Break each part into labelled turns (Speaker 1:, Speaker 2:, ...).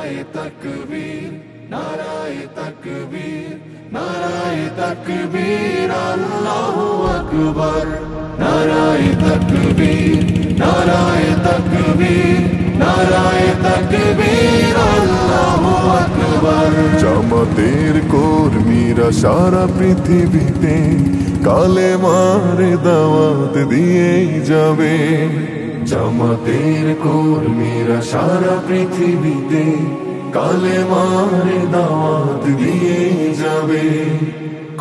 Speaker 1: নারায়ে তাকবীর, নারায়ে তাকবীর, নারায়ে তাকবীর, আল্লাহু আকবার। নারায়ে তাকবীর, নারায়ে তাকবীর, নারায়ে তাকবীর, আল্লাহু আকবার।
Speaker 2: জামাতের কর্মীরা সারা পৃথিবীতে কালেমার দাওয়াত দিয়েই যাবে।
Speaker 1: জামাতের কর্মীরা সারা পৃথিবীতে কালেমার দাওয়াত দিয়ে যাবে।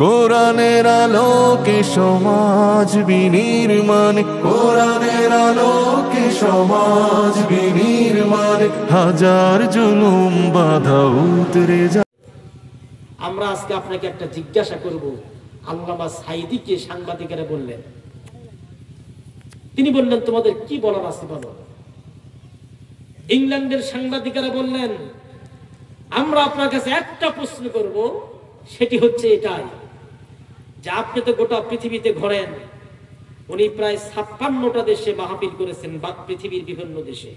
Speaker 2: কোরআনের আলোকে সমাজ বিনির্মাণ,
Speaker 1: কোরআনের আলোকে সমাজ বিনির্মাণ,
Speaker 2: হাজার জুলুম বাধা উতরে যায়।
Speaker 3: আমরা আজকে আপনাকে একটা জিজ্ঞাসা করব। আল্লামা সাঈদীকে সাংবাদিকেরা বললেন, তিনি বললেন তোমাদের কি বলার আছে বলো। ইংল্যান্ডের সাংবাদিকেরা বললেন আমরা আপনার কাছে একটা প্রশ্ন করব, সেটি হচ্ছে এটাই যে আপনি তো গোটা পৃথিবীতে ঘোরেন। উনি প্রায় 56টা দেশে মাহফিল করেছেন, পৃথিবীর বিভিন্ন দেশে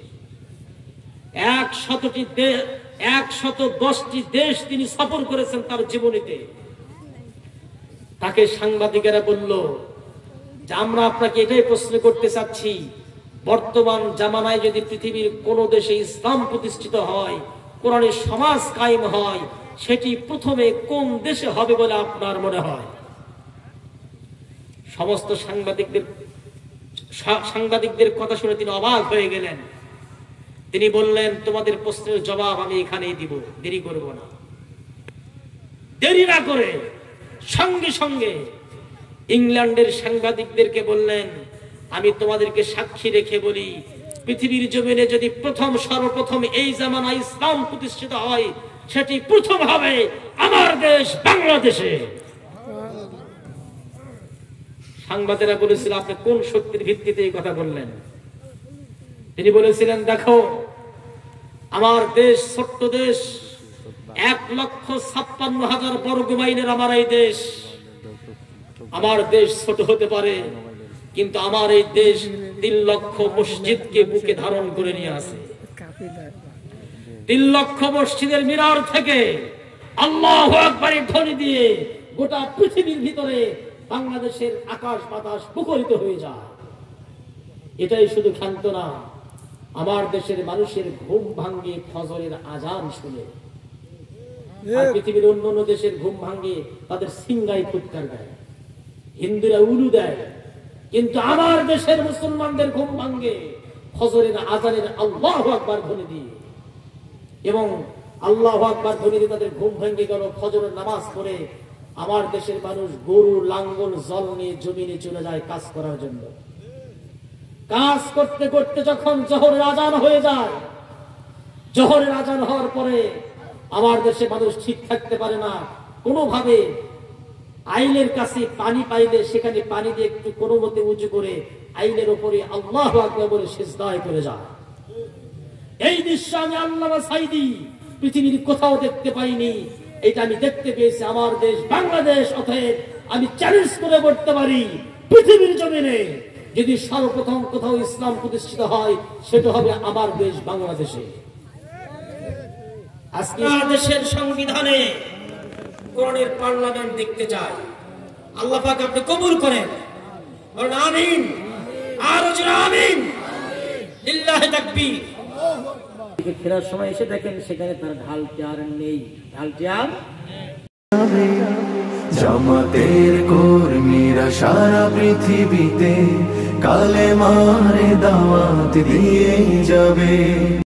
Speaker 3: 110টি দেশ তিনি সফর করেছেন তার জীবনীতে। তাকে সাংবাদিকেরা বলল যে আমরা আপনাকে এটাই প্রশ্ন করতে চাচ্ছি, বর্তমান জামানায় যদি পৃথিবীর কোন দেশে ইসলাম প্রতিষ্ঠিত হয়, কোরআনের সমাজ কায়েম হয়, সেটি প্রথমে কোন দেশে হবে বলে আপনার মনে হয়? সমস্ত সাংবাদিকদের কথা শুনে তিনি অবাক হয়ে গেলেন। তিনি বললেন তোমাদের প্রশ্নের জবাব আমি এখানেই দিব, দেরি করব না। দেরি না করে সঙ্গে সঙ্গে ইংল্যান্ডের সাংবাদিকদেরকে বললেন আমি তোমাদেরকে সাক্ষী রেখে বলি, পৃথিবীর জমিনে যদি সর্বপ্রথম এই জামানায় ইসলাম প্রতিষ্ঠিত হয়, সেটি প্রথম হবে আমার দেশ বাংলাদেশে। সাংবাদিকরা বলেছিল আপনি কোন শক্তির ভিত্তিতে এই কথা বললেন? তিনি বলেছিলেন দেখো আমার দেশ ছোট্ট দেশ, 1,56,000 বর্গ মাইলের আমার এই দেশ। আমার দেশ ছোট হতে পারে, কিন্তু আমার এই দেশ 3 লক্ষ মসজিদকে বুকে ধারণ করে নিয়ে আসে। 3 লক্ষ মসজিদের মিনার থেকে আল্লাহু আকবারের ধ্বনি দিয়ে গোটা পৃথিবীর ভিতরে বাংলাদেশের আকাশ বাতাস মুখরিত হয়ে যায়। এটাই শুধু ক্ষান্ত না, আমার দেশের মানুষের ঘুম ভাঙ্গে ফজরের আজান শুনে। আর পৃথিবীর অন্যান্য দেশের ঘুম ভাঙ্গে তাদের সিংগাই ফুৎকার দেয়, হিন্দুরা উলু দেয়, কিন্তু আমার দেশের মুসলমানদের ঘুম ভাঙ্গে ফজরের আজানের আল্লাহু আকবার ধ্বনি দিয়ে। এবং আল্লাহু আকবার ধ্বনি দিয়ে তাদের ঘুম ভেঙে গেল। ফজরের নামাজ পড়ে আমার দেশের মানুষ গরু লাঙ্গল জল নিয়ে জমিনে চলে যায় কাজ করার জন্য। কাজ করতে করতে যখন জোহরের আজান হয়ে যায়, জোহরের আজান হওয়ার পরে আমার দেশে মানুষ ঠিক থাকতে পারে না, কোনোভাবে আইলের কাছে পানি পাইলে সেখানে পানি দিয়ে একটু কোনো মতে উঁচু করে আইলের উপরে আল্লাহু আকবার বলে সিজদায় করে যায়। এই দৃশ্য আমি আল্লামা সাঈদী পৃথিবীর কোথাও দেখতে পাইনি। এটা আমি দেখতে পেয়েছি আমার দেশ বাংলাদেশ। অতএব আমি চ্যালেঞ্জ করে বলতে পারি, পৃথিবীর জমিনে যদি সর্বপ্রথম কোথাও ইসলাম প্রতিষ্ঠিত হয়, সেটা হবে আমার দেশ বাংলাদেশে। আজকে দেশের সংবিধানে কোরআনের পার্লামেন্ট দেখতে চাই। আল্লাহ পাক আপনি কবুল করেন, বলেন আমিন। আর জোরে আমিন। লিল্লাহি তাকবীর। ফেরার সময় এসে দেখেন সেখানে তার ঢালটি আর নেই, ঢালটি আর।
Speaker 1: জামাতের কর্মীরা সারা পৃথিবীতে কালেমার দাওয়াত দিয়ে যাবে।